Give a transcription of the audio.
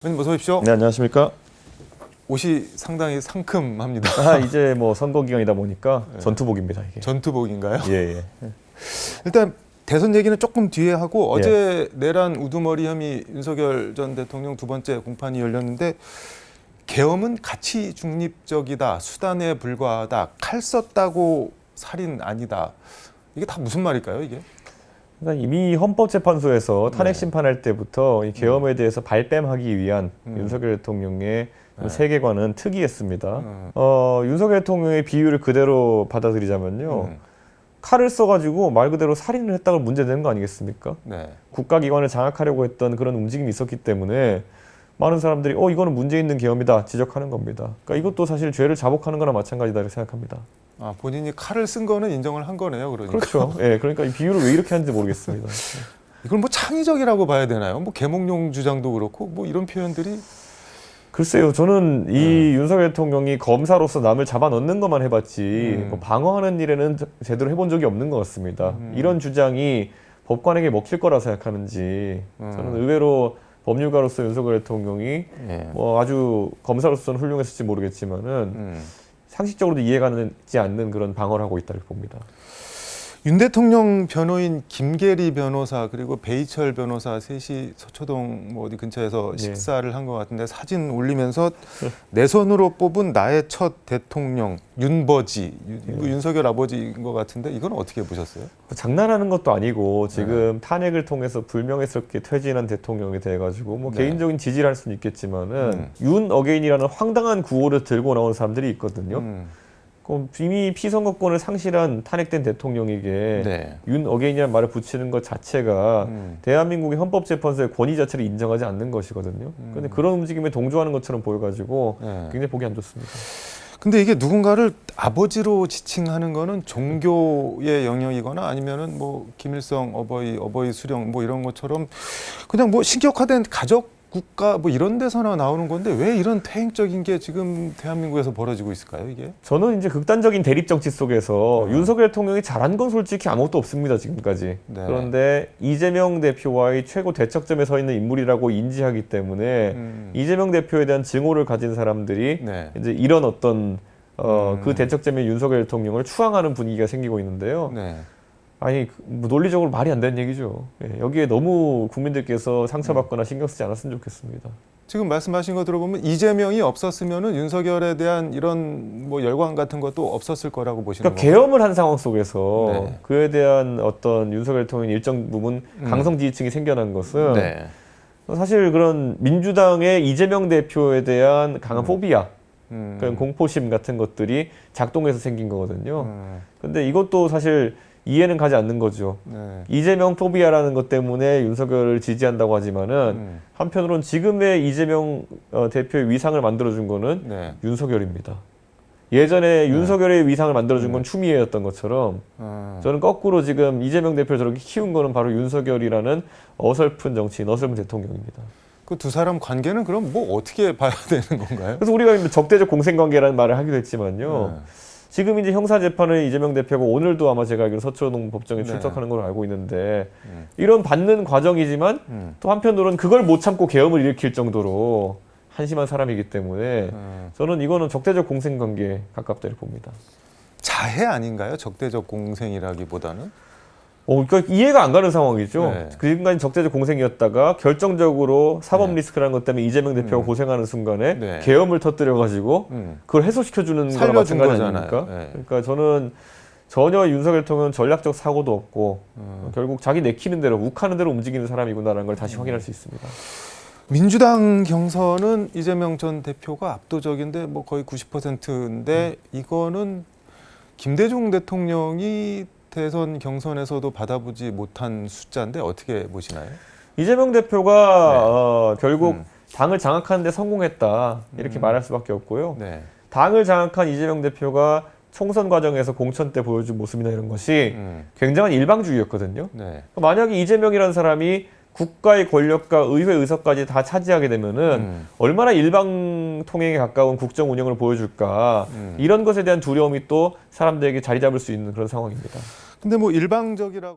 의원님 어서 오십시오. 네, 안녕하십니까? 옷이 상당히 상큼합니다. 이제 뭐 선거 기간이다 보니까 전투복입니다, 이게. 전투복인가요? 예. 일단 대선 얘기는 조금 뒤에 하고 어제 내란 우두머리 혐의 윤석열 전 대통령 두 번째 공판이 열렸는데 계엄은 가치 중립적이다, 수단에 불과하다, 칼 썼다고 살인 아니다. 이게 다 무슨 말일까요, 이게? 그러니까 이미 헌법재판소에서 탄핵 심판할 때부터 이 계엄에 대해서 발뺌하기 위한 윤석열 대통령의 세계관은 특이했습니다. 윤석열 대통령의 비유를 그대로 받아들이자면요. 칼을 써가지고 말 그대로 살인을 했다고 문제되는 거 아니겠습니까? 네. 국가기관을 장악하려고 했던 그런 움직임이 있었기 때문에 많은 사람들이 이거는 문제 있는 계엄이다 지적하는 겁니다. 그러니까 이것도 사실 죄를 자복하는 거나 마찬가지다 이렇게 생각합니다. 아, 본인이 칼을 쓴 거는 인정을 한 거네요, 그러니까. 그렇죠. 예, 그러니까 이 비유를 왜 이렇게 하는지 모르겠습니다. 이걸 뭐 창의적이라고 봐야 되나요? 뭐 계몽용 주장도 그렇고 뭐 이런 표현들이 글쎄요, 저는 이 윤석열 대통령이 검사로서 남을 잡아넣는 것만 해봤지 뭐 방어하는 일에는 제대로 해본 적이 없는 것 같습니다. 이런 주장이 법관에게 먹힐 거라 생각하는지 저는 의외로 법률가로서 윤석열 대통령이 뭐 아주 검사로서는 훌륭했을지 모르겠지만은 상식적으로도 이해가 되지 않는 그런 방어를 하고 있다고 봅니다. 윤 대통령 변호인 김계리 변호사 그리고 베이철 변호사 셋이 서초동 뭐 어디 근처에서 식사를 한 것 같은데 사진 올리면서 내 손으로 뽑은 나의 첫 대통령 윤버지 윤석열 아버지인 것 같은데 이건 어떻게 보셨어요? 장난하는 것도 아니고 지금 탄핵을 통해서 불명예스럽게 퇴진한 대통령이 돼가지고 뭐 개인적인 지지를 할 수는 있겠지만은 윤 어게인이라는 황당한 구호를 들고 나오는 사람들이 있거든요. 이미 피선거권을 상실한 탄핵된 대통령에게 윤 어게인이라는 말을 붙이는 것 자체가 대한민국의 헌법재판소의 권위 자체를 인정하지 않는 것이거든요. 그런데 그런 움직임에 동조하는 것처럼 보여가지고 굉장히 보기 안 좋습니다. 근데 이게 누군가를 아버지로 지칭하는 거는 종교의 영역이거나 아니면은 뭐 김일성 어버이 수령 뭐 이런 것처럼 그냥 뭐 신격화된 가족 국가 뭐 이런 데서나 나오는 건데 왜 이런 퇴행적인 게 지금 대한민국에서 벌어지고 있을까요, 이게? 저는 이제 극단적인 대립 정치 속에서 윤석열 대통령이 잘한 건 솔직히 아무것도 없습니다, 지금까지. 그런데 이재명 대표와의 최고 대척점에 서 있는 인물이라고 인지하기 때문에 이재명 대표에 대한 증오를 가진 사람들이 이제 이런 어떤 그 대척점의 윤석열 대통령을 추앙하는 분위기가 생기고 있는데요. 아니 뭐 논리적으로 말이 안 되는 얘기죠. 여기에 너무 국민들께서 상처받거나 신경 쓰지 않았으면 좋겠습니다. 지금 말씀하신 거 들어보면 이재명이 없었으면은 윤석열에 대한 이런 뭐 열광 같은 것도 없었을 거라고 보시는 그러니까 거예요? 계엄을 한 상황 속에서 그에 대한 어떤 윤석열 대통령의 일정 부분 강성 지지층이 생겨난 것은 사실 그런 민주당의 이재명 대표에 대한 강한 포비아 그런 공포심 같은 것들이 작동해서 생긴 거거든요. 근데 이것도 사실 이해는 가지 않는 거죠. 이재명 포비아라는 것 때문에 윤석열을 지지한다고 하지만은 한편으로는 지금의 이재명 대표의 위상을 만들어준 거는 윤석열입니다. 예전에 윤석열의 위상을 만들어준 건 추미애였던 것처럼 저는 거꾸로 지금 이재명 대표를 저렇게 키운 거는 바로 윤석열이라는 어설픈 정치인, 어설픈 대통령입니다. 그 두 사람 관계는 그럼 뭐 어떻게 봐야 되는 건가요? 그래서 우리가 적대적 공생관계라는 말을 하기도 했지만요. 지금 이제 형사재판을 이재명 대표가 오늘도 아마 제가 알기로 서초동 법정에 출석하는 걸로 알고 있는데 이런 받는 과정이지만 또 한편으로는 그걸 못 참고 계엄을 일으킬 정도로 한심한 사람이기 때문에 저는 이거는 적대적 공생관계에 가깝다고 봅니다. 자해 아닌가요? 적대적 공생이라기보다는? 그러니까 이해가 안 가는 상황이죠. 지금까지 적대적 공생이었다가 결정적으로 사법 리스크라는 것 때문에 이재명 대표가 고생하는 순간에 계엄을 터뜨려가지고 그걸 해소시켜주는 거랑 마찬가지 아닙니까? 그러니까 저는 전혀 윤석열 대통령은 전략적 사고도 없고 결국 자기 내키는 대로 욱하는 대로 움직이는 사람이구나라는 걸 다시 확인할 수 있습니다. 민주당 경선은 이재명 전 대표가 압도적인데 뭐 거의 90%인데 이거는 김대중 대통령이 대선 경선에서도 받아보지 못한 숫자인데 어떻게 보시나요? 이재명 대표가 결국 당을 장악하는 데 성공했다 이렇게 말할 수밖에 없고요. 당을 장악한 이재명 대표가 총선 과정에서 공천 때 보여준 모습이나 이런 것이 굉장한 일방주의였거든요. 만약에 이재명이라는 사람이 국가의 권력과 의회 의석까지 다 차지하게 되면은 얼마나 일방 통행에 가까운 국정 운영을 보여줄까 이런 것에 대한 두려움이 또 사람들에게 자리 잡을 수 있는 그런 상황입니다. 근데 뭐 일방적이라고